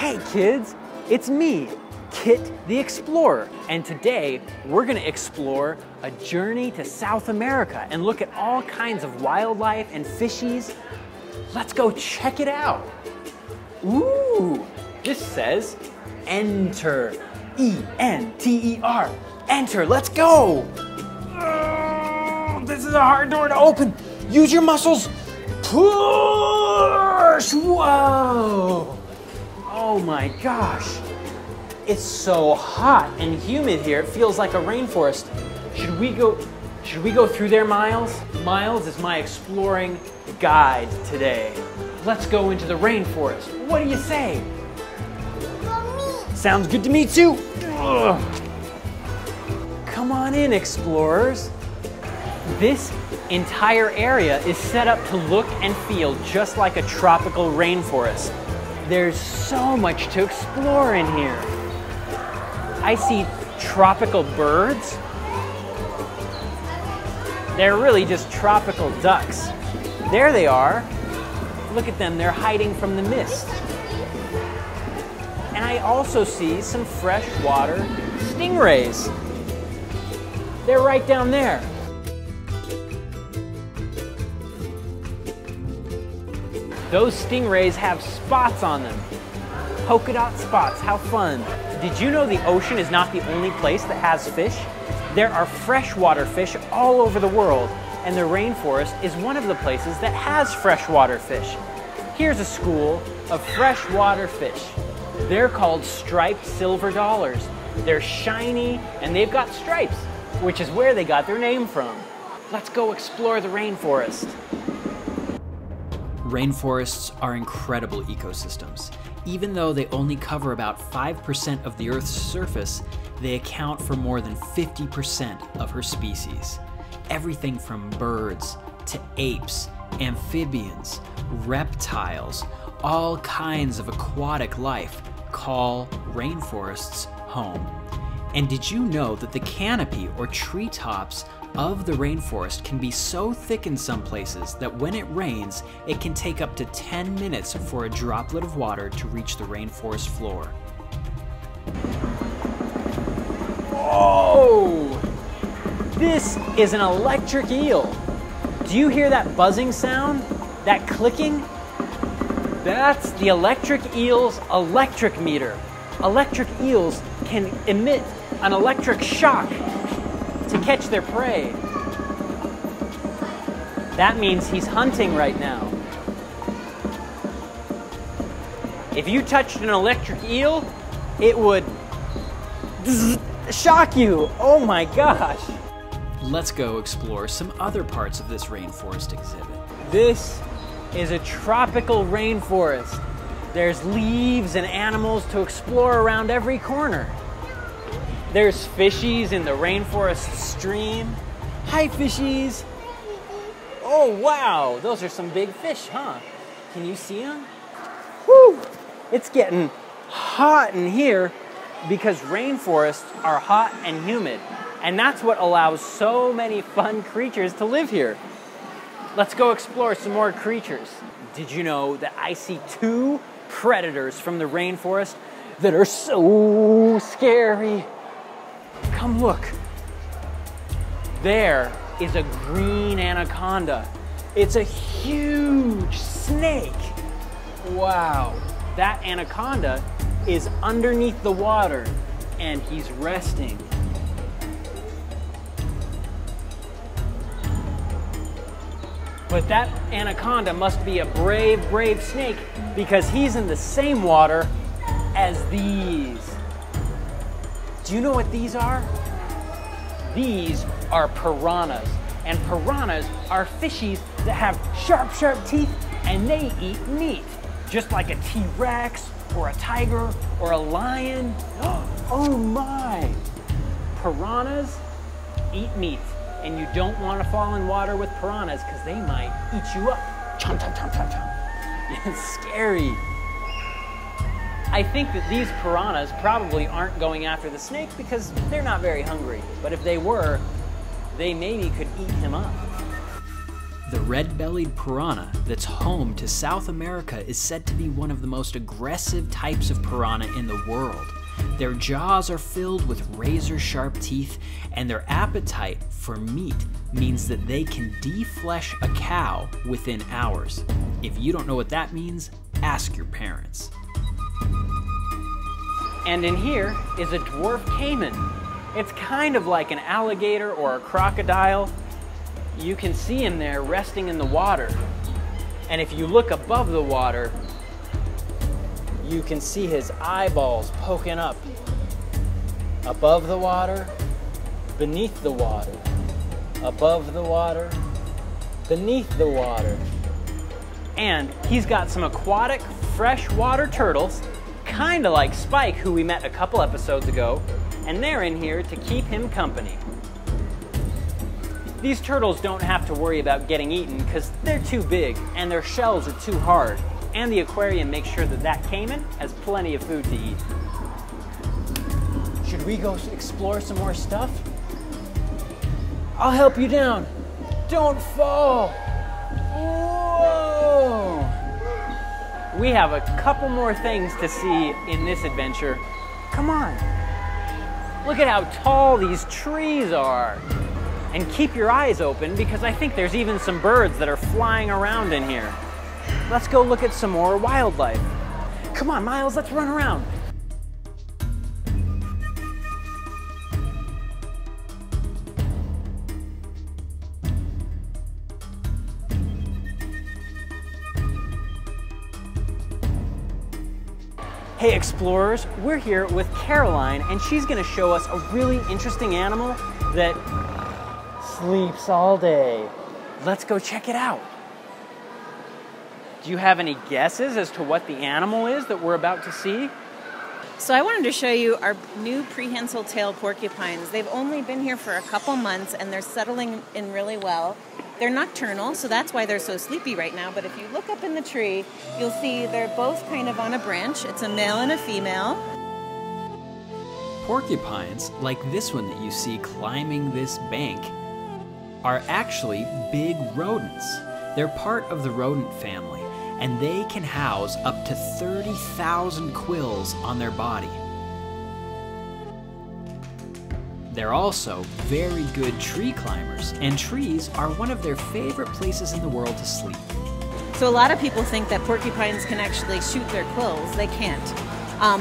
Hey kids, it's me, Kit the Explorer, and today we're gonna explore a journey to South America and look at all kinds of wildlife and fishies. Let's go check it out. Ooh, this says enter, E-N-T-E-R, enter, let's go. Oh, this is a hard door to open. Use your muscles, push, whoa. Oh my gosh, it's so hot and humid here. It feels like a rainforest. Should we go through there, Miles? Miles is my exploring guide today. Let's go into the rainforest. What do you say? Sounds good to me too. Ugh. Come on in, explorers. This entire area is set up to look and feel just like a tropical rainforest. There's so much to explore in here. I see tropical birds. They're really just tropical ducks. There they are. Look at them, they're hiding from the mist. And I also see some freshwater stingrays. They're right down there. Those stingrays have spots on them. Polka dot spots, how fun. Did you know the ocean is not the only place that has fish? There are freshwater fish all over the world, and the rainforest is one of the places that has freshwater fish. Here's a school of freshwater fish. They're called striped silver dollars. They're shiny and they've got stripes, which is where they got their name from. Let's go explore the rainforest. Rainforests are incredible ecosystems. Even though they only cover about 5% of the Earth's surface, they account for more than 50% of her species. Everything from birds to apes, amphibians, reptiles, all kinds of aquatic life call rainforests home. And did you know that the canopy or treetops of the rainforest can be so thick in some places that when it rains, it can take up to 10 minutes for a droplet of water to reach the rainforest floor. Whoa! This is an electric eel. Do you hear that buzzing sound? That clicking? That's the electric eel's electric meter. Electric eels can emit an electric shock to catch their prey. That means he's hunting right now. If you touched an electric eel, it would shock you. Oh my gosh. Let's go explore some other parts of this rainforest exhibit. This is a tropical rainforest. There's leaves and animals to explore around every corner. There's fishies in the rainforest stream. Hi, fishies. Oh, wow. Those are some big fish, huh? Can you see them? Whew. It's getting hot in here because rainforests are hot and humid. And that's what allows so many fun creatures to live here. Let's go explore some more creatures. Did you know that I see 2 predators from the rainforest that are so scary? Come look. There is a green anaconda. It's a huge snake. Wow. That anaconda is underneath the water and he's resting. But that anaconda must be a brave, brave snake because he's in the same water as these. Do you know what these are? These are piranhas. And piranhas are fishies that have sharp, sharp teeth and they eat meat. Just like a T-Rex or a tiger or a lion. Oh my! Piranhas eat meat. And you don't want to fall in water with piranhas because they might eat you up. Chomp, chomp, chomp, chomp, chomp. It's scary. I think that these piranhas probably aren't going after the snake because they're not very hungry. But if they were, they maybe could eat him up. The red-bellied piranha that's home to South America is said to be one of the most aggressive types of piranha in the world. Their jaws are filled with razor-sharp teeth, and their appetite for meat means that they can deflesh a cow within hours. If you don't know what that means, ask your parents. And in here is a dwarf caiman. It's kind of like an alligator or a crocodile. You can see him there resting in the water. And if you look above the water, you can see his eyeballs poking up. Above the water, beneath the water. Above the water, beneath the water. And he's got some aquatic freshwater turtles, kind of like Spike, who we met a couple episodes ago, and they're in here to keep him company. These turtles don't have to worry about getting eaten because they're too big and their shells are too hard, and the aquarium makes sure that that caiman has plenty of food to eat. Should we go explore some more stuff? I'll help you down. Don't fall. Whoa! We have a couple more things to see in this adventure. Come on. Look at how tall these trees are. And keep your eyes open because I think there's even some birds that are flying around in here. Let's go look at some more wildlife. Come on, Miles, let's run around. Hey explorers, we're here with Caroline and she's gonna show us a really interesting animal that sleeps all day. Let's go check it out. Do you have any guesses as to what the animal is that we're about to see? So I wanted to show you our new prehensile tail porcupines. They've only been here for a couple months and they're settling in really well. They're nocturnal, so that's why they're so sleepy right now. But if you look up in the tree, you'll see they're both kind of on a branch. It's a male and a female. Porcupines, like this one that you see climbing this bank, are actually big rodents. They're part of the rodent family, and they can house up to 30,000 quills on their body. They're also very good tree climbers, and trees are one of their favorite places in the world to sleep. So a lot of people think that porcupines can actually shoot their quills. They can't.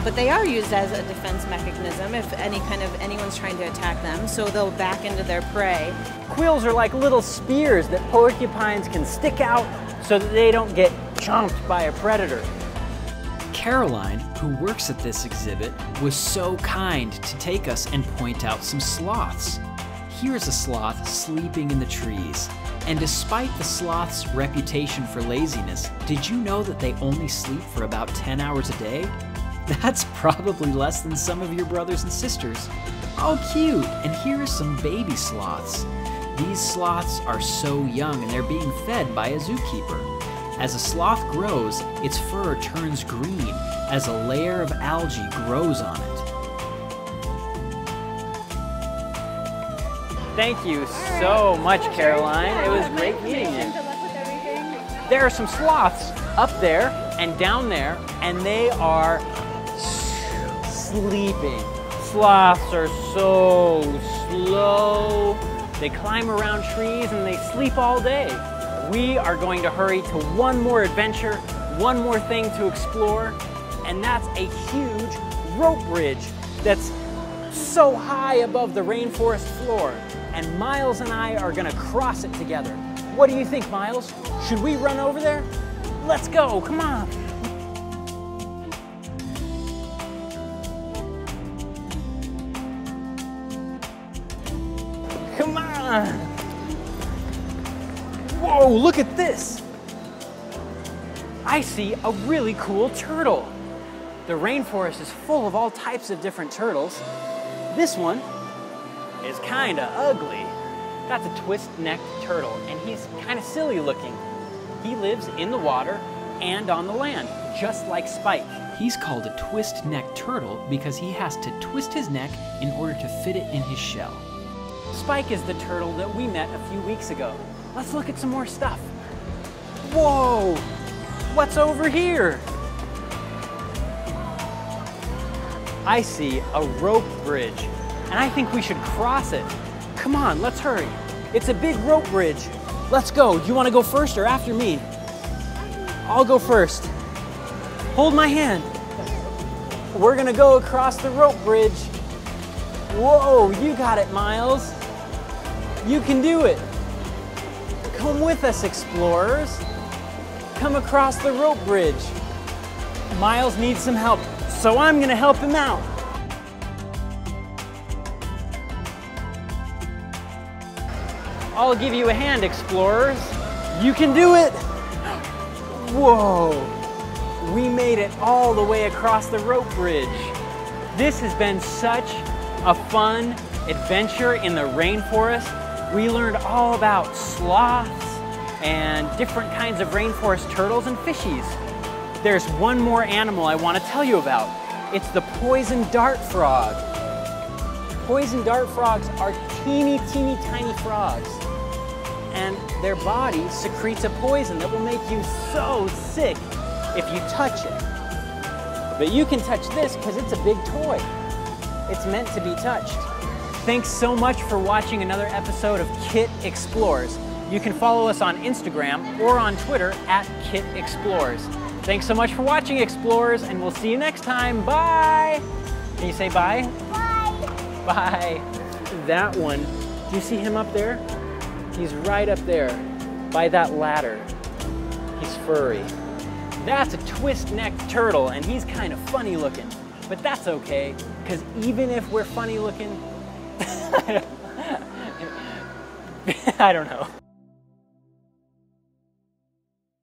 But they are used as a defense mechanism if anyone's trying to attack them, so they'll back into their prey. Quills are like little spears that porcupines can stick out so that they don't get chomped by a predator. Caroline, who works at this exhibit, was so kind to take us and point out some sloths. Here's a sloth sleeping in the trees. And despite the sloth's reputation for laziness, did you know that they only sleep for about 10 hours a day? That's probably less than some of your brothers and sisters. Oh, cute! And here are some baby sloths. These sloths are so young and they're being fed by a zookeeper. As a sloth grows, its fur turns green as a layer of algae grows on it. Thank you so much, Caroline. It was great meeting you. There are some sloths up there and down there, and they are sleeping. Sloths are so slow. They climb around trees and they sleep all day. We are going to hurry to one more adventure, one more thing to explore, and that's a huge rope bridge that's so high above the rainforest floor. And Miles and I are gonna cross it together. What do you think, Miles? Should we run over there? Let's go, come on. Come on. Whoa, look at this. I see a really cool turtle. The rainforest is full of all types of different turtles. This one is kind of ugly. That's a twist-necked turtle, and he's kind of silly looking. He lives in the water and on the land, just like Spike. He's called a twist-necked turtle because he has to twist his neck in order to fit it in his shell. Spike is the turtle that we met a few weeks ago. Let's look at some more stuff. Whoa, what's over here? I see a rope bridge, and I think we should cross it. Come on, let's hurry. It's a big rope bridge. Let's go. Do you want to go first or after me? I'll go first. Hold my hand. We're gonna go across the rope bridge. Whoa, you got it, Miles. You can do it. Come with us, explorers. Come across the rope bridge. Miles needs some help, so I'm gonna help him out. I'll give you a hand, explorers. You can do it. Whoa, we made it all the way across the rope bridge. This has been such a fun adventure in the rainforest. We learned all about sloths and different kinds of rainforest turtles and fishies. There's one more animal I want to tell you about. It's the poison dart frog. Poison dart frogs are teeny, teeny, tiny frogs. And their body secretes a poison that will make you so sick if you touch it. But you can touch this because it's a big toy. It's meant to be touched. Thanks so much for watching another episode of Kit Explores. You can follow us on Instagram or on Twitter at Kit Explores. Thanks so much for watching, Explorers, and we'll see you next time. Bye! Can you say bye? Bye. Bye. That one, do you see him up there? He's right up there by that ladder. He's furry. That's a twist-necked turtle, and he's kind of funny looking. But that's okay, because even if we're funny looking, I don't know.